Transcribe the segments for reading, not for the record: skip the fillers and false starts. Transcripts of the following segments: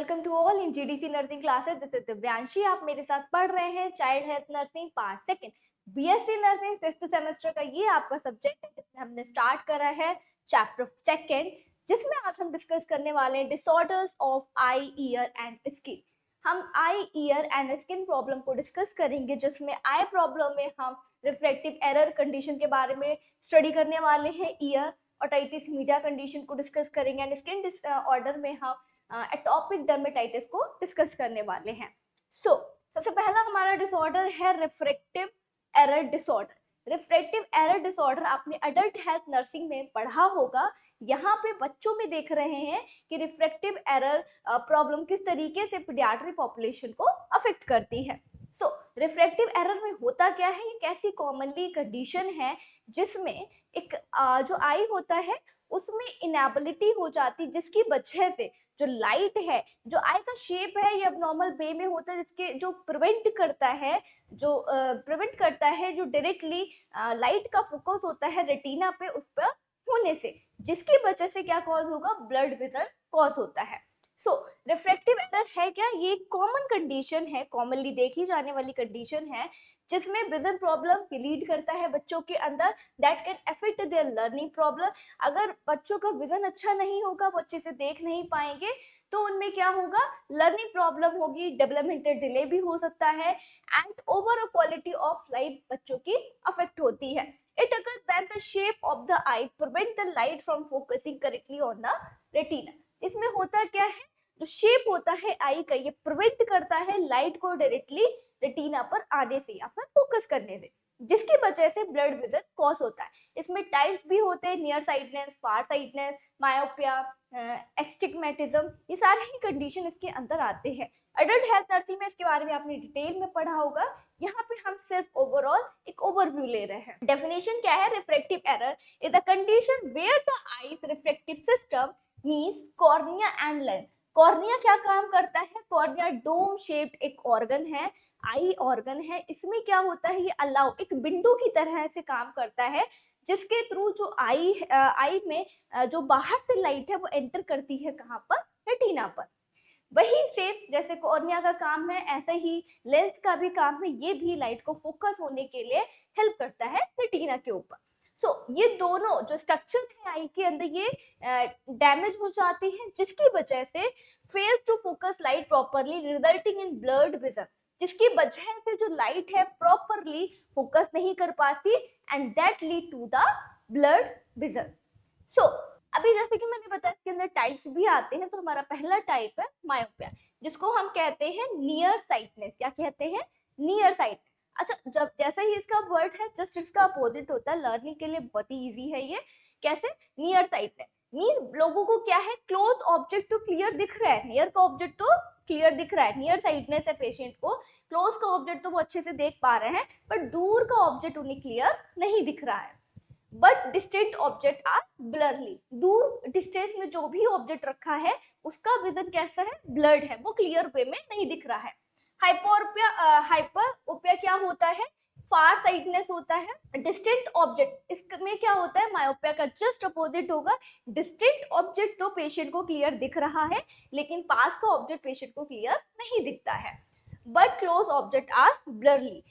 Welcome to all in GDC nursing classes. This is Divyanshi. आप मेरे साथ पढ़ रहे हैं child health nursing part second, BSc nursing sixth semester का ये आपका सब्जेक्ट है जिसमें हमने स्टार्ट करा है चैप्टर सेकंड, जिसमें आज हम डिस्कस करने वाले हैं disorders of I, year and skin. हम आई, ईयर एंड स्किन प्रॉब्लम को डिस्कस करेंगे, जिसमें आई प्रॉब्लम में हम रिफ्रैक्टिव एरर कंडीशन के बारे में स्टडी करने वाले हैं, ईयर ओटाइटिस मीडिया कंडीशन को डिस्कस करेंगे एंड स्किन डिसऑर्डर में हम एटॉपिक डर्मेटाइटिस को डिस्कस करने वाले हैं। सबसे पहला हमारा डिसऑर्डर है refractive error disorder. Refractive error disorder आपने अडल्ट हेल्थ नर्सिंग में पढ़ा होगा। यहाँ पे बच्चों में देख रहे हैं कि रिफ्रैक्टिव एरर प्रॉब्लम किस तरीके से पीडियाट्रिक पॉपुलेशन को अफेक्ट करती है। रिफ्रैक्टिव एरर में होता क्या है, ये कैसी कॉमनली कंडीशन है जिसमें एक जो आई होता है उसमें इनेबिलिटी हो जाती, जिसकी वजह से जो लाइट है, जो आई का शेप है, ये अबनॉर्मल वे में होता है, जिसके जो प्रिवेंट करता है जो डायरेक्टली लाइट का फोकस होता है रेटिना पे उस पर होने से, जिसकी वजह से क्या कॉज होगा, ब्लड विजन कॉज होता है। रिफ्रैक्टिव एरर है क्या, ये कॉमन कंडीशन है, कॉमनली देखी जाने वाली कंडीशन है जिसमें विजन प्रॉब्लम लीड करता है बच्चों के अंदर, that can affect there learning problem. अगर बच्चों का विजन अच्छा नहीं होगा, वो अच्छे से देख नहीं पाएंगे, तो उनमें क्या होगा, लर्निंग प्रॉब्लम होगी, डेवलपमेंटल डिले भी हो सकता है and overall quality of life बच्चों की अफेक्ट होती है। It occurs when the shape of the eye prevent the light from focusing correctly on the retina। इसमें होता क्या है, जो शेप होता है आई का, ये प्रिवेंट करता है लाइट को डायरेक्टली रेटिना पर आने से या फिर फोकस करने से, जिसकी वजह से ब्लड विजन कॉज होता है। इसमें टाइप्स भी होते हैं, नियर साइटनेस, फार साइटनेस, मायोपिया, एस्टिग्मेटिज्म, ये सारे ही कंडीशन इसके अंदर आते हैं। एडल्ट हेल्थ नर्सिंग में इसके बारे में आपने डिटेल में पढ़ा होगा। यहाँ पे हम सिर्फ ओवरऑल एक ओवरव्यू ले रहे हैं। डेफिनेशन क्या है, refractive error is the condition where the eyes refractive system means cornea and lens. Cornea क्या काम करता है, कॉर्निया डोम शेप्ड एक ऑर्गन है, आई ऑर्गन है। इसमें क्या होता है, ये अलाउ एक विंडो की तरह से काम करता है, जिसके थ्रू जो आई में जो बाहर से लाइट है वो एंटर करती है कहाँ पर, रेटिना पर। वही सेम जैसे कॉर्निया का काम है, ऐसे ही लेंस का भी काम है, ये भी लाइट को फोकस होने के लिए हेल्प करता है रेटिना के ऊपर। ये दोनों जो स्ट्रक्चर है आई के अंदर, ये डैमेज हो जाती है, जिसकी वजह से fails to focus light properly resulting in blurred vision, जिसकी वजह से जो लाइट है प्रॉपरली फोकस नहीं कर पाती and that lead to the blurred vision. अभी जैसे कि मैंने बताया इसके अंदर टाइप्स भी आते हैं, तो हमारा पहला टाइप है मायोपिया, जिसको हम कहते हैं नियर साइटनेस। क्या कहते हैं, नियर साइट। अच्छा, जब जैसे ही इसका वर्ड है जस्ट इसका अपोजिट होता है, लर्निंग के लिए बहुत ही इजी है ये। कैसे, नियर साइटनेस मीन लोगों को क्या है, क्लोज ऑब्जेक्ट तो क्लियर दिख रहा है, नियर का ऑब्जेक्ट तो क्लियर दिख रहा है, नियर साइटनेस है पेशेंट को, क्लोज का ऑब्जेक्ट तो वो अच्छे से देख पा रहे हैं, पर दूर का ऑब्जेक्ट उन्हें क्लियर नहीं दिख रहा है। बट डिस्टेंट ऑब्जेक्ट आर ब्लरली, दूर डिस्टेंस में जो भी ऑब्जेक्ट रखा है उसका विजन कैसा है, ब्लर्ड है, वो क्लियर वे में नहीं दिख रहा है। हाइपरोपिया क्या होता है, फार साइटनेस होता है। डिस्टेंट ऑब्जेक्ट, इसमें क्या होता है, मायोपिया का जस्ट अपोजिट होगा। डिस्टेंट ऑब्जेक्ट तो पेशेंट को क्लियर दिख रहा है, लेकिन पास का ऑब्जेक्ट पेशेंट को क्लियर नहीं दिखता है। बट क्लोज ऑब्जेक्ट आर ब्लरली,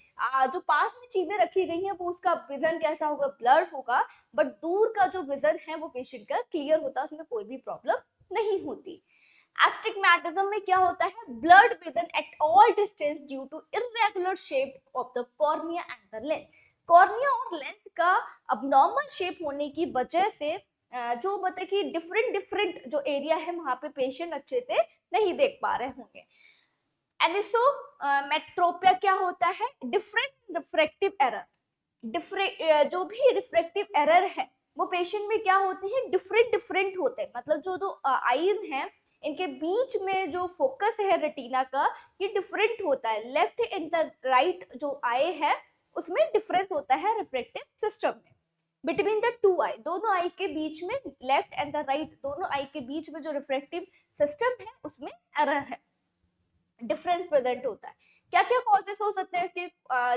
जो पास में चीजें रखी गई हैं वो उसका विजन कैसा होगा, ब्लर होगा, बट दूर का जो विजन है वो पेशेंट का क्लियर होता है, उसमें कोई भी प्रॉब्लम नहीं होती। एस्टिग्मेटिज्म में क्या होता है, blurred vision at all distance due to irregular shape of the cornea and the lens. Cornea और लेंस का अबनॉर्मल शेप होने की वजह से जो मतलब कि डिफरेंट जो एरिया है वहां पे पेशेंट अच्छे से नहीं देख पा रहे होंगे। एनिसोमेट्रोपिया क्या होता है, डिफरेंट रिफ्रैक्टिव एरर। जो भी रिफ्रैक्टिव एरर है वो पेशेंट में क्या होते हैं, डिफरेंट होते हैं, मतलब जो आईज हैं इनके बीच में जो फोकस है रेटिना का, ये डिफरेंट होता है। लेफ्ट एंड द राइट जो आई है उसमें डिफरेंस होता है रिफ्रैक्टिव सिस्टम में। बिटवीन द टू आई, दोनों आई के बीच में, लेफ्ट एंड द राइट दोनों आई के बीच में जो रिफ्रैक्टिव सिस्टम है उसमें एरर है, डिफरेंस प्रेजेंट होता है। क्या क्या कॉजेस हो सकते हैं इसके?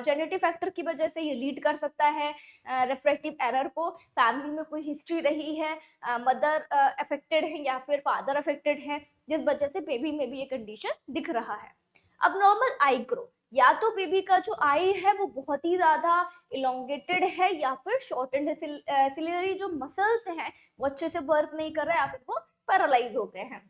जेनेटिक फैक्टर की वजह से ये लीड कर सकता है रिफ्रैक्टिव एरर को। फैमिली में कोई हिस्ट्री रही है, मदर अफेक्टेड है या फिर फादर अफेक्टेड है, जिस वजह से बेबी में भी ये कंडीशन दिख रहा है। अब नॉर्मल आई ग्रो, या तो बेबी का जो आई है वो बहुत ही ज्यादा इलोंगेटेड है या फिर शॉर्टेंड है, सिलियरी जो मसल्स हैं वो अच्छे से वर्क नहीं कर रहा है या फिर वो पैरालाइज हो गए हैं।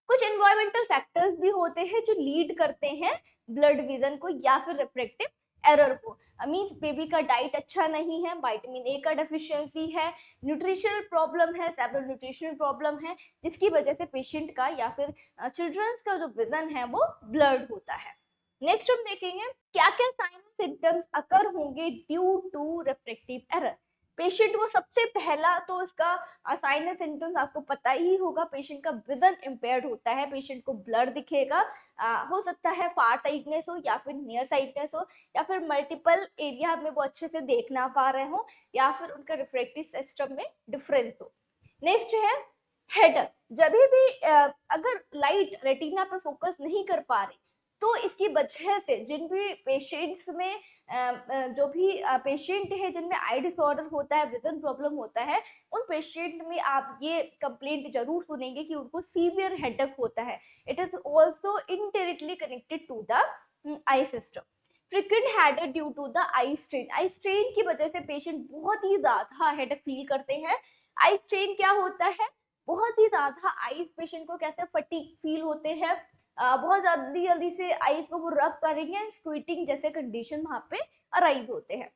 कुछ एनवायरमेंटल फैक्टर्स भी होते हैं जो लीड करते हैं ब्लड विजन को या फिर रिफ्रैक्टिव एरर को। मीन्स बेबी का डाइट अच्छा नहीं है, विटामिन ए का डेफिशिएंसी है, न्यूट्रिशनल प्रॉब्लम है, सेवरल न्यूट्रिशनल प्रॉब्लम है, जिसकी वजह से पेशेंट का या फिर चिल्ड्रंस का जो विजन है वो ब्लर्ड होता है। नेक्स्ट हम देखेंगे क्या क्या साइन सिम्टम्स अकर होंगे due to refractive error. Patient को सबसे पहला तो इसका साइन एंड सिम्टम्स आपको पता ही होगा, पेशेंट का विजन इम्पेयर्ड होता है, पेशेंट को ब्लर दिखेगा, हो सकता है फार साइडनेस हो या फिर नियर साइडनेस हो या फिर मल्टीपल एरिया में वो अच्छे से देख ना पा रहे हो या फिर उनका रिफ्रैक्टिव सिस्टम में डिफरेंस हो। नेक्स्ट है हेडक, जब भी अगर लाइट रेटिना पे फोकस नहीं कर पा रही तो इसकी वजह से जिन भी पेशेंट्स में जो भी पेशेंट है जिनमें आई डिसऑर्डर होता है, विजन प्रॉब्लम होता है, उन पेशेंट में आप ये कंप्लेंट जरूर सुनेंगे कि उनको सीवियर हेडेक होता है। It is also indirectly connected to the eye system. Frequent headache due to the eye strain, eye strain की वजह से पेशेंट बहुत ही ज्यादा हेडेक फील करते हैं। आई स्ट्रेन क्या होता है? बहुत ही ज्यादा आईज पेशेंट को कैसे फटीग फील होते हैं, बहुत जल्दी जल्दी से आईज को वो रब करेंगे, स्क्वीटिंग जैसे कंडीशन वहां पे अराइज होते हैं।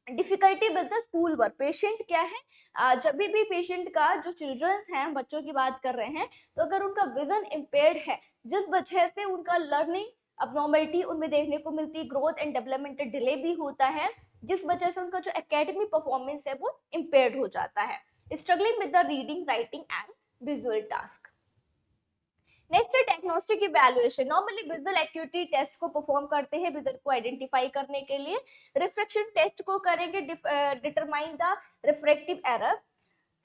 Difficulty with the school work, patient क्या है, जब भी पेशेंट का जो चिल्ड्रंस हैं, बच्चों की बात कर रहे हैं, तो अगर उनका विजन इम्पेयर्ड है जिस वजह से उनका लर्निंग अबनॉर्मलिटी उनमें देखने को मिलती है, ग्रोथ एंड डेवलपमेंटल डिले भी होता है, जिस वजह से उनका जो एकेडमिक परफॉर्मेंस है वो इम्पेयर्ड हो जाता है। Struggling with the reading, writing and visual task. Next है diagnostic evaluation, normally visual acuity test को परफॉर्म करते हैं विजन को आइडेंटिफाई करने के लिए। रिफ्रैक्शन टेस्ट को करेंगे, determine the refractive error.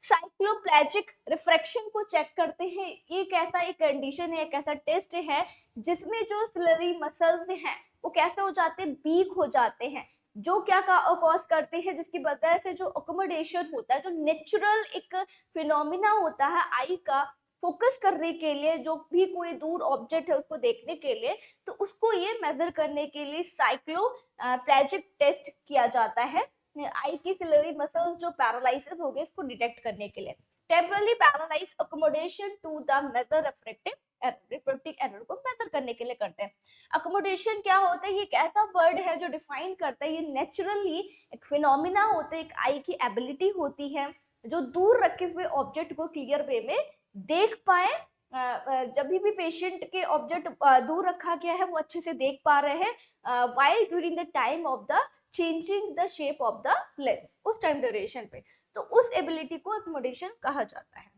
Cycloplegic refraction को चेक करते हैं, ये कैसा एक कंडीशन है, कैसा टेस्ट है जिसमें जो सिलरी मसल्स हैं वो कैसे हो जाते हैं, वीक हो जाते हैं, जो क्या कॉज करते हैं, जिसकी वजह से जो अकोमोडेशन होता है, जो नेचुरल एक फिनोमिना होता है आई का फोकस करने के लिए, जो भी कोई दूर ऑब्जेक्ट है उसको देखने के लिए, तो उसको ये मेजर करने के लिए साइक्लो प्लेजिक टेस्ट किया जाता है आई की सिलरी मसल्स जो पैरालाइसिस हो गए इसको डिटेक्ट करने के लिए। Temporarily paralyse accommodation to the measure refractive error को मेजर करने के लिए करते हैं। अकोमोडेशन क्या होता है? ये एक ऐसा वर्ड है जो डिफाइन करता है, ये नेचुरली एक फिनोमिना होता है, एक आई की एबिलिटी होती है जो दूर रखे हुए ऑब्जेक्ट को क्लियर वे में देख पाए। जब भी पेशेंट के ऑब्जेक्ट दूर रखा गया है वो अच्छे से देख पा रहे हैं while during the time of the changing the shape of the lens, उस टाइम ड्यूरेशन पे, तो उस एबिलिटी को अकोमोडेशन कहा जाता है।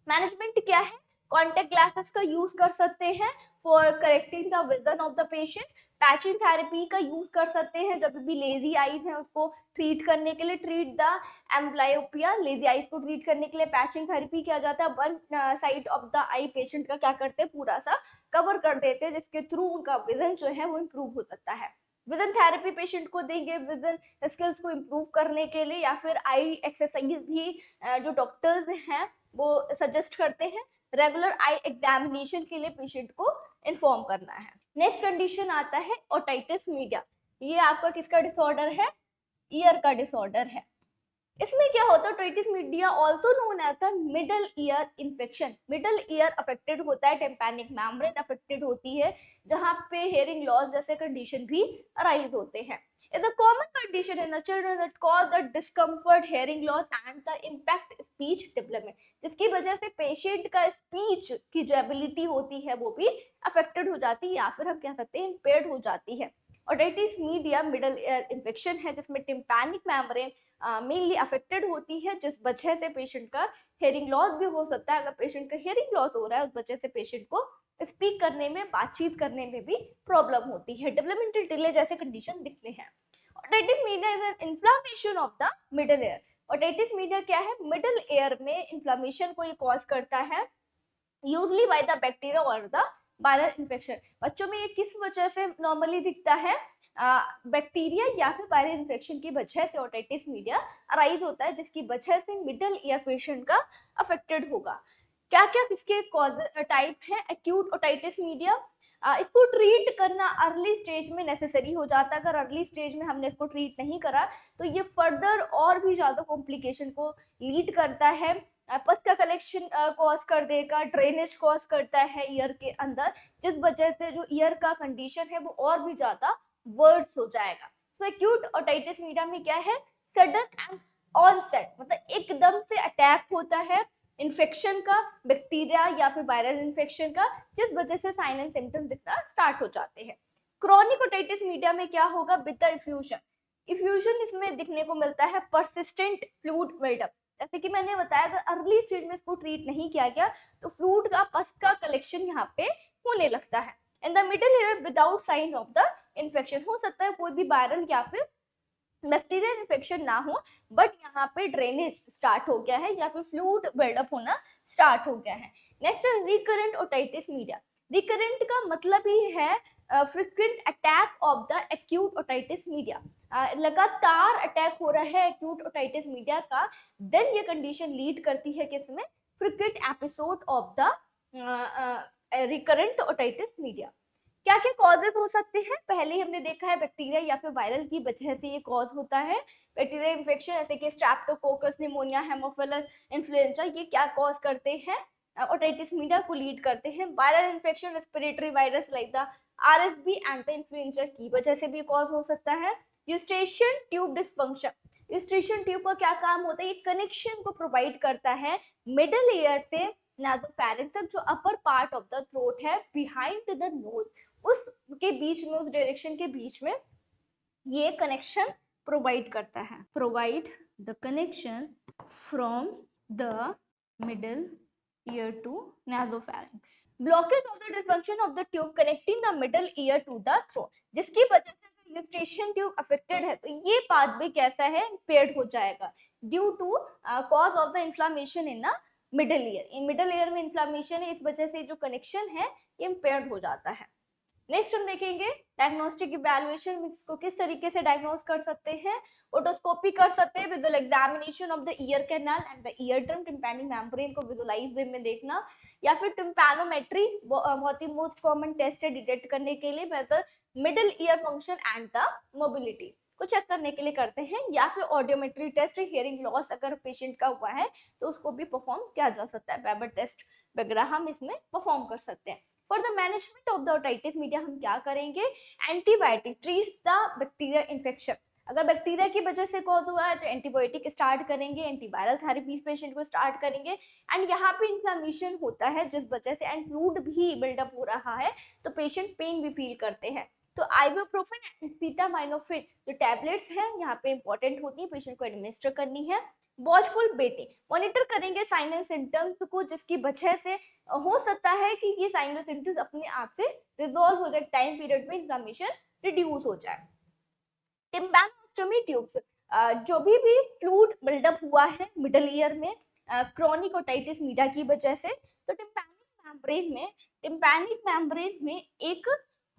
मैनेजमेंट क्या है? कॉन्टेक्ट ग्लासेस का यूज कर सकते हैं for correcting the vision of the patient. Patching therapy का यूज कर सकते हैं जब भी लेजी आईज है उसको ट्रीट करने के लिए। Treat the amblyopia, lazy eyes को ट्रीट करने के लिए पैचिंग थेरेपी किया जाता है। One side of the I patient का क्या करते हैं, पूरा सा कवर कर देते हैं, जिसके थ्रू उनका विजन जो है वो इम्प्रूव हो सकता है। विजन थेरेपी पेशेंट को देंगे विजन स्किल्स को इम्प्रूव करने के लिए, या फिर आई एक्सरसाइज भी जो डॉक्टर्स हैं वो सजेस्ट करते हैं। रेगुलर आई एग्जामिनेशन के लिए पेशेंट को इन्फॉर्म करना है। नेक्स्ट कंडीशन आता है ओटाइटिस मीडिया, ये आपका किसका डिसऑर्डर है? ईयर का डिसऑर्डर है। इसमें क्या होता है? Otitis media also known as the middle ear infection. Middle ear affected होता है, टिम्पैनिक मेम्ब्रेन अफेक्टेड होती है, जहां पे हियरिंग लॉस जैसे कंडीशन भी अराइज होते हैं। is a common condition in the children that cause the discomfort, hearing loss and the impact speech development, जिसकी वजह से पेशेंट का स्पीच की जो एबिलिटी होती है वो भी अफेक्टेड हो जाती है या फिर हम कह सकते हैं इम्पेयर्ड हो जाती है। Otitis media middle ear infection है जिसमें टिम्पैनिक मेम्ब्रेन मेनली अफेक्टेड होती है, जिस वजह से पेशेंट का हेयरिंग लॉस भी हो सकता है। अगर पेशेंट का हेयरिंग लॉस हो रहा है उस वजह से पेशेंट को स्पीक करने में, बातचीत करने में भी प्रॉब्लम होती है, डेवलपमेंटल डिले जैसे कंडीशन दिखते हैं। Otitis media is an inflammation of the middle year. Otitis media क्या है? मिडल ईयर में इन्फ्लेमेशन को ये कॉज करता है, यूजली बाय द बैक्टीरिया और द वायरल इन्फेक्शन। बच्चों में ये किस वजह से नॉर्मली दिखता है? बैक्टीरिया या फिर वायरल इन्फेक्शन की वजह से ओटाइटिस मीडिया अराइज होता है, जिसकी वजह से मिडल ईयर पेशेंट का अफेक्टेड होगा। क्या क्या इसके कॉज टाइप है एक्यूट ओटाइटिस मीडिया? इसको ट्रीट करना अर्ली स्टेज में नेसेसरी हो जाता है। अगर अर्ली स्टेज में हमने इसको ट्रीट नहीं करा तो ये फर्दर और भी ज्यादा कॉम्प्लिकेशन को लीड करता है। पस का कलेक्शन कॉज कर देगा, ड्रेनेज कॉज करता है ईयर के अंदर, जिस वजह से जो ईयर का कंडीशन है वो और भी ज्यादा वर्स हो जाएगा। तो एक्यूट ओटाइटिस मीडिया में क्या है? सडन एंड ऑनसेट, मतलब एकदम से अटैक होता है इन्फेक्शन का, बैक्टीरिया या फिर वायरल इन्फेक्शन का, जिस वजह से साइन एंड सिम्टम्स दिखना स्टार्ट हो जाते हैं। क्रॉनिक ओटाइटिस मीडिया में क्या होगा? विद द इफ्यूजन, इफ्यूजन इसमें दिखने को मिलता है परसिस्टेंट फ्लूइड बिल्डअप। जैसे कि मैंने बताया, अगर अर्ली स्टेज में इसको ट्रीट नहीं किया गया तो फ्लूइड का, पस का कलेक्शन यहाँ पे होने लगता है। In the middle ear without sign of the infection, हो सकता है कोई भी वायरल या फिर बैक्टीरियल इन्फेक्शन ना हो, बट यहाँ पे ड्रेनेज स्टार्ट हो गया है या फिर फ्लूइड बिल्डअप होना स्टार्ट हो गया है। नेक्स्ट है रिकरेंट ओटाइटिस मीडिया। रिकरेंट का मतलब ही है frequent attack of the acute otitis media. लगातार अटैक हो रहा है एक्यूट ओटाइटिस मीडिया का, देन ये कंडीशन लीड करती है किसमें? Frequent episode of the recurrent otitis media. क्या क्या कॉजेस हो सकते हैं? पहले ही हमने देखा है बैक्टीरिया या फिर वायरल की वजह से ये कॉज होता है। बैक्टीरिया इन्फेक्शन जैसे कि स्ट्रेप्टोकोकस निमोनिया, हेमोफिलस इन्फ्लुएंजा, ये क्या कॉज करते हैं? ओटाइटिस मीडिया को लीड करते हैं। Viral infection respiratory virus like the RSV anti influenza की वजह से भी कॉज हो सकता है। यूस्ट्रेशियन ट्यूब डिस्फंक्शन, यूस्ट्रेशियन ट्यूब का क्या काम होता है? ये कनेक्शन को प्रोवाइड करता है मिडल ईयर से नासोफैरिंक्स तक, जो upper part of the throat है बिहाइंड द नोज, उसके बीच में, उस डायरेक्शन के बीच में ये कनेक्शन प्रोवाइड करता है। Provide the connection from the middle ear to nasopharynx. Blockage of the dysfunction of the tube connecting the middle ear to the throat, जिसकी वजह से यूस्ट्रेशियन ट्यूब अफेक्टेड है तो ये पार्ट भी कैसा है? इम्पेयर्ड हो जाएगा due to cause of the inflammation in the middle ear. Middle ear में इन्फ्लामेशन है, इस वजह से जो कनेक्शन है ये इम्पेयर्ड हो जाता है। नेक्स्ट हम देखेंगे डायग्नोस्टिक इवैल्यूएशन, इसको किस तरीके से डायग्नोस कर सकते हैं? ओटोस्कोपी कर सकते हैं, visual examination of the ear canal and the ear drum, tympanic membrane को विजुअलाइज वे में देखना, या फिर टिम्पैनोमेट्री बहुत ही मोस्ट कॉमन टेस्ट है डिटेक्ट करने के लिए, whether middle ear function and the mobility को चेक करने के लिए करते हैं, या फिर ऑडियोमेट्री टेस्ट, हियरिंग लॉस अगर पेशेंट का हुआ है तो उसको भी परफॉर्म किया जा सकता है। वेबर टेस्ट वगैरह हम इसमें परफॉर्म कर सकते हैं। For the management of the otitis media हम क्या करेंगे? Antibiotic treat the bacteria infection. अगर बैक्टीरिया की वजह से कॉज हुआ है तो एंटीबायोटिक स्टार्ट करेंगे, एंटीवायरल थेरेपी पेशेंट को स्टार्ट करेंगे। एंड यहाँ पे इन्फ्लामेशन होता है जिस वजह से एंड फ्लूइड भी बिल्डअप हो रहा है तो पेशेंट पेन भी फील करते हैं, तो आइबुप्रोफेन एंड सीटामाइनोफिन जो टैबलेट्स हैं यहाँ पे इंपॉर्टेंट होती है, पेशेंट को एडमिनिस्टर करनी है। वॉचफुल वेटिंग, मॉनिटर करेंगे साइन एंड सिम्टम्स को, जिसकी वजह से हो सकता है कि ये साइन एंड सिम्टम्स अपने आप से रिजॉल्व हो जाए, टाइम पीरियड में इन्फ्लेमेशन रिड्यूस हो जाए। टिम्पैनोस्टोमी ट्यूब्स, जो भी फ्लूइड बिल्डअप हुआ है मिडल ईयर में क्रॉनिक ओटाइटिस मीडिया की वजह से, तो टिम्पैनिक मेम्ब्रेन में एक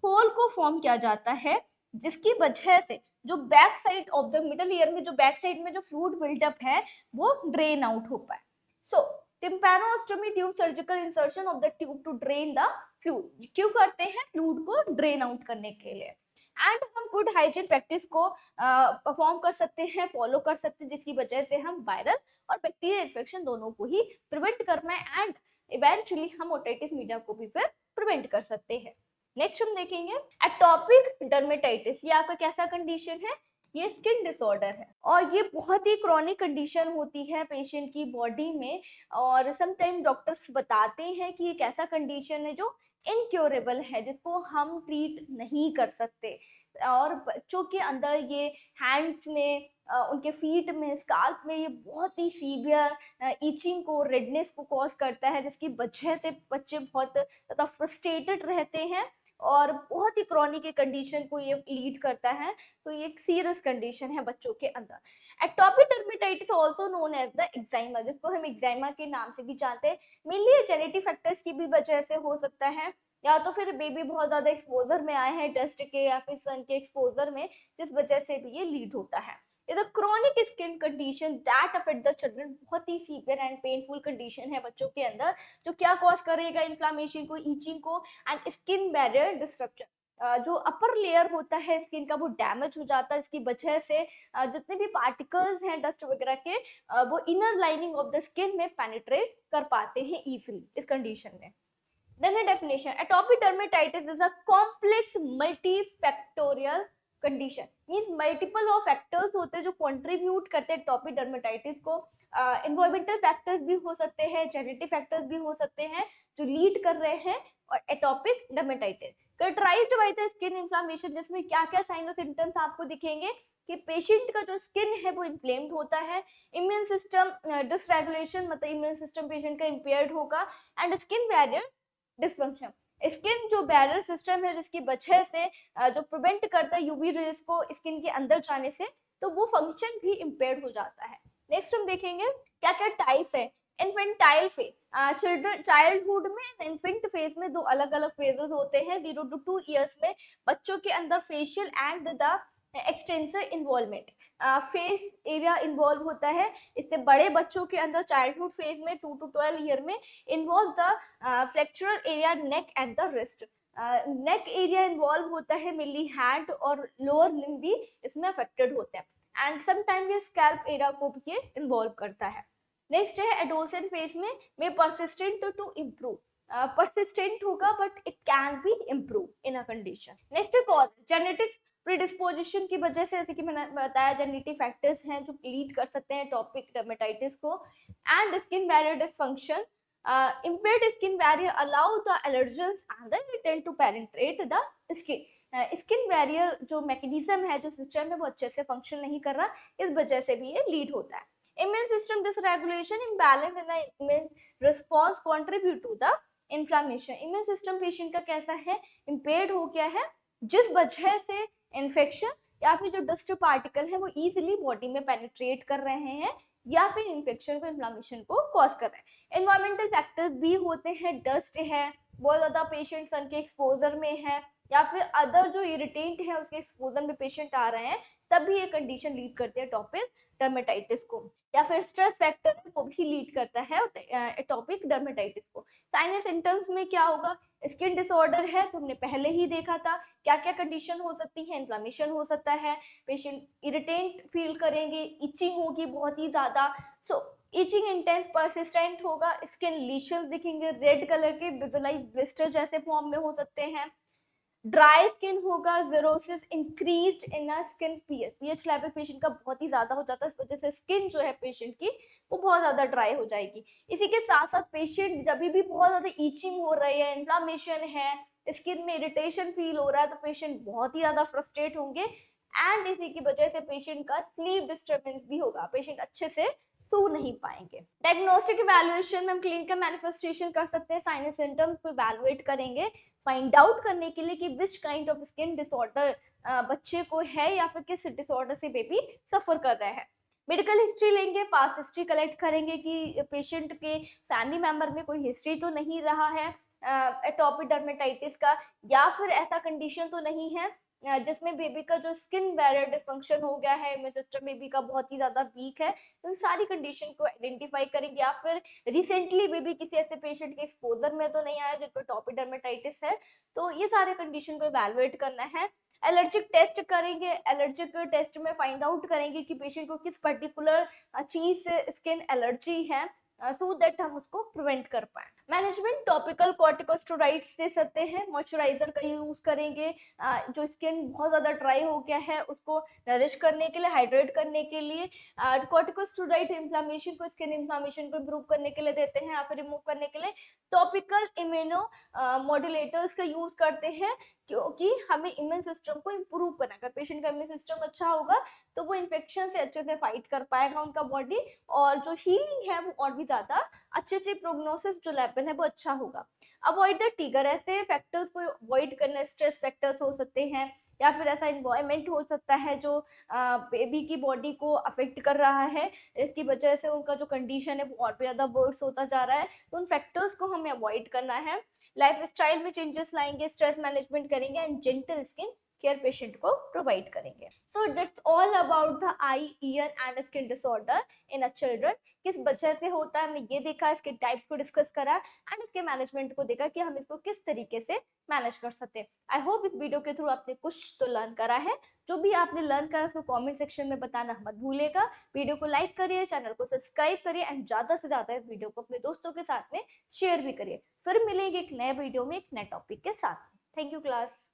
होल को फॉर्म किया जाता है, जिसकी वजह से जो back side of the middle ear में, जो बैक साइड में जो फ्लूइड बिल्डअप है वो ड्रेन आउट हो पाए। So tympanostomy tube surgical insertion of the tube to drain the fluid, क्यों करते हैं? फ्लूइड को ड्रेन आउट करने के लिए। एंड हम गुड हाइजीन प्रैक्टिस को परफॉर्म कर सकते हैं, फॉलो कर सकते हैं, जिसकी वजह से हम वायरल और बैक्टीरियल इन्फेक्शन दोनों को ही प्रिवेंट कर पाए एंड इवेंचुअली हम ओटाइटिस मीडिया को भी फिर प्रिवेंट कर सकते हैं। नेक्स्ट हम देखेंगे एटोपिक डर्मेटाइटिस। ये आपका कैसा कंडीशन है? ये स्किन डिसऑर्डर है और ये बहुत ही क्रॉनिक कंडीशन होती है पेशेंट की बॉडी में, और समटाइम डॉक्टर्स बताते हैं कि एक ऐसा कंडीशन है जो इनक्योरेबल है, जिसको हम ट्रीट नहीं कर सकते, और बच्चों के अंदर ये हैंड्स में, उनके फीट में, स्काल्प में ये बहुत ही सीवियर ईचिंग को, रेडनेस को कॉज करता है, जिसकी वजह से बच्चे बहुत ज़्यादा फ्रस्ट्रेटेड रहते हैं और बहुत ही क्रॉनिक कंडीशन को ये लीड करता है, तो ये एक सीरियस कंडीशन है बच्चों के अंदर। Atopic dermatitis also known as the eczema, जिसको हम एक्साइमा के नाम से भी जानते हैं, मेनली जेनेटिक फैक्टर्स की भी वजह से हो सकता है, या तो फिर बेबी बहुत ज्यादा एक्सपोजर में आए हैं डस्ट के या फिर सन के एक्सपोजर में, जिस वजह से भी ये लीड होता है। ये the chronic skin condition that affect the children, बहुत ही सीवियर एंड पेनफुल कंडीशन है बच्चों के अंदर, जो क्या कॉज करेगा, इन्फ्लामेशन को, ईचिंग को एंड स्किन बैरियर डिस्ट्रप्शन। जो अपर लेयर होता है स्किन का वो डैमेज हो जाता है, इसकी वजह से जितने भी पार्टिकल्स हैं डस्ट वगैरह के वो inner lining of the skin में पेनिट्रेट कर पाते हैं इजीली इस कंडीशन में। Then a definition: atopic dermatitis is a complex multifactorial condition. Means multiple of factors होते हैं जो contribute करते हैं atopic dermatitis को। environmental factors भी हो सकते हैं, genetic factors भी हो सकते हैं जो lead कर रहे हैं और atopic dermatitis characterized by the skin inflammation, जिसमें क्या क्या साइन और सिम्टम्स आपको दिखेंगे कि पेशेंट का जो स्किन है वो इन्फ्लेम्ड होता है, इम्यून सिस्टम डिसरेगुलेशन, मतलब इम्यून सिस्टम पेशेंट का इम्पेयर्ड होगा, and skin barrier dysfunction, skin जो बैरियर सिस्टम है जिसकी वजह से जो प्रिवेंट करता है यूवी रेज को स्किन के अंदर जाने से, तो वो फंक्शन भी इम्पेयर्ड हो जाता है। नेक्स्ट हम देखेंगे क्या क्या टाइप है। इन्फेंटाइल फेज, चिल्ड्रन चाइल्डहुड में इन्फेंट फेज में दो अलग अलग फेजेस होते हैं। 0 to 2 इयर्स में बच्चों के अंदर facial and the extensive involvement, face area involve होता है। इससे बड़े बच्चों के अंदर चाइल्डहुड फेज में 2 to 12 ईयर में involve the flexural area neck and the wrist, neck area involve होता है, मेनली हैंड और लोअर लिम्ब भी इसमें अफेक्टेड होते हैं, एंड समटाइम ये स्कैल्प एरिया को भी ये इन्वॉल्व करता है। नेक्स्ट है एडोसेंट फेज में परसिस्टेंट टू इम्प्रूव, परसिस्टेंट होगा but it can be improve in a condition. Next है कॉज, जेनेटिक प्रीडिस्पोजिशन की वजह से, जैसे कि मैंने बताया जेनेटिक फैक्टर्स हैं जो लीड कर सकते हैं टॉपिक डर्मेटाइटिस को, and skin barrier dysfunction, impaired skin barrier allow the allergens and the irritant to penetrate the skin, skin barrier जो मैकेनिज्म है, जो सिस्टम है, वो अच्छे से फंक्शन नहीं कर रहा, इस वजह से भी ये लीड होता है। Immune system dysregulation, imbalance in the immune response contribute to the inflammation, immune system patient का कैसा है, इम्पेयर्ड हो गया है, जिस वजह से इन्फेक्शन या फिर जो डस्ट पार्टिकल है वो इजीली बॉडी में पेनिट्रेट कर रहे हैं या फिर इन्फेक्शन को, इन्फ्लामेशन को कॉज कर रहे हैं। एनवायरमेंटल फैक्टर्स भी होते हैं, डस्ट है, बहुत ज्यादा पेशेंट सन के एक्सपोजर में है, या फिर अदर जो इरिटेंट है उसके एक्सपोजर में पेशेंट आ रहे हैं, तभी ये कंडीशन लीड करती है टॉपिक डर्मेटाइटिस को, या फिर स्ट्रेस फैक्टर वो भी लीड करता है एटॉपिक डर्मेटाइटिस को। साइन एंड सिम्टम्स में क्या होगा, स्किन डिसऑर्डर है तो हमने पहले ही देखा था क्या क्या कंडीशन हो सकती है, इन्फ्लामेशन हो सकता है, पेशेंट इरिटेंट फील करेंगे, इचिंग होगी बहुत ही ज्यादा, सो इचिंग इंटेंस परसिस्टेंट होगा, स्किन लीशंस दिखेंगे रेड कलर के, विजुअलाइज ब्लिस्टर जैसे फॉर्म में हो सकते हैं, ड्राई स्किन होगा, xerosis increased in skin pH, pH level patient का बहुत ही ज्यादा हो जाता है, इस वजह से स्किन जो है पेशेंट की वो बहुत ज्यादा ड्राई हो जाएगी। इसी के साथ साथ पेशेंट जब भी बहुत ज्यादा ईचिंग हो रही है, इन्फ्लामेशन है, स्किन में इरिटेशन फील हो रहा है, तो पेशेंट बहुत ही ज्यादा फ्रस्ट्रेट होंगे, एंड इसी की वजह से पेशेंट का स्लीप डिस्टर्बेंस भी होगा, पेशेंट अच्छे से सो नहीं पाएंगे। डायग्नोस्टिक इवैल्यूएशन में हम क्लिनिकल मैनिफेस्टेशन कर सकते हैं, साइन एंड सिम्टम्स को इवैल्यूएट करेंगे फाइंड आउट करने के लिए कि which kind of skin disorder बच्चे को है या फिर किस डिसऑर्डर से बेबी सफर कर रहा है। मेडिकल हिस्ट्री लेंगे, पास हिस्ट्री कलेक्ट करेंगे कि पेशेंट के फैमिली मेंबर में कोई हिस्ट्री तो नहीं रहा है एटोपिक डर्मेटाइटिस का, या फिर ऐसा कंडीशन तो नहीं है जिसमें बेबी का जो स्किन बैरियर डिसफंक्शन हो गया है, इम्यून सिस्टम बेबी का बहुत ही ज्यादा वीक है, तो सारी कंडीशन को आइडेंटिफाई करेंगे, या फिर रिसेंटली बेबी किसी ऐसे पेशेंट के एक्सपोजर में तो नहीं आया जिनको टॉपिक डर्मेटाइटिस है, तो ये सारे कंडीशन को इवैल्यूएट करना है। एलर्जिक टेस्ट करेंगे, एलर्जिक टेस्ट में फाइंड आउट करेंगे कि पेशेंट को किस पर्टिकुलर चीज से स्किन एलर्जी है, सो दैट हम उसको प्रिवेंट कर पाए। मैनेजमेंट, टॉपिकल कॉर्टिकोस्टेरॉइड्स दे सकते हैं, मॉइस्चराइजर का यूज करेंगे, जो स्किन बहुत ज्यादा ड्राई हो गया है उसको नरिश करने के लिए, हाइड्रेट करने के लिए। कॉर्टिकोस्टेरॉइड इन्फ्लामेशन को, स्किन इन्फ्लामेशन को इम्प्रूव करने के लिए देते हैं या फिर रिमूव करने के लिए। टॉपिकल इम्यूनो मॉड्यूलेटर्स का यूज करते हैं क्योंकि हमें इम्यून सिस्टम को इम्प्रूव करना, अगर पेशेंट का इम्यून सिस्टम अच्छा होगा तो वो इन्फेक्शन से अच्छे से फाइट कर पाएगा उनका बॉडी, और जो हीलिंग है वो और भी ज्यादा अच्छे से, प्रोग्नोसिस जो लेवल है वो अच्छा होगा। अवॉइड द ट्रिगर, ऐसे फैक्टर्स को अवॉइड करना, स्ट्रेस फैक्टर्स हो सकते हैं या फिर ऐसा इन्वायरमेंट हो सकता है जो बेबी की बॉडी को अफेक्ट कर रहा है, इसकी वजह से उनका जो कंडीशन है वो और भी ज़्यादा वर्स होता जा रहा है। तो उन फैक्टर्स को हमें अवॉइड करना है, लाइफ स्टाइल में चेंजेस लाएंगे, स्ट्रेस मैनेजमेंट करेंगे and gentle skin care patient को प्रोवाइड करेंगे। So that's all about the eye ear and skin disorder in a children. किस वजह से होता है हमने ये देखा, इसके टाइप्स को डिस्कस करा एंड इसके मैनेजमेंट को देखा कि हम इसको किस तरीके से मैनेज कर सकते हैं। आई होप इस वीडियो के थ्रू आपने कुछ तो लर्न करा है। जो भी आपने लर्न करा उसको कमेंट सेक्शन में बताना मत भूलिएगा। वीडियो को लाइक करिए, चैनल को सब्सक्राइब करिए एंड ज्यादा से ज्यादा इस वीडियो को अपने दोस्तों के साथ में शेयर भी करिए। फिर मिलेंगे एक नए वीडियो में एक नए टॉपिक के साथ। Thank you class.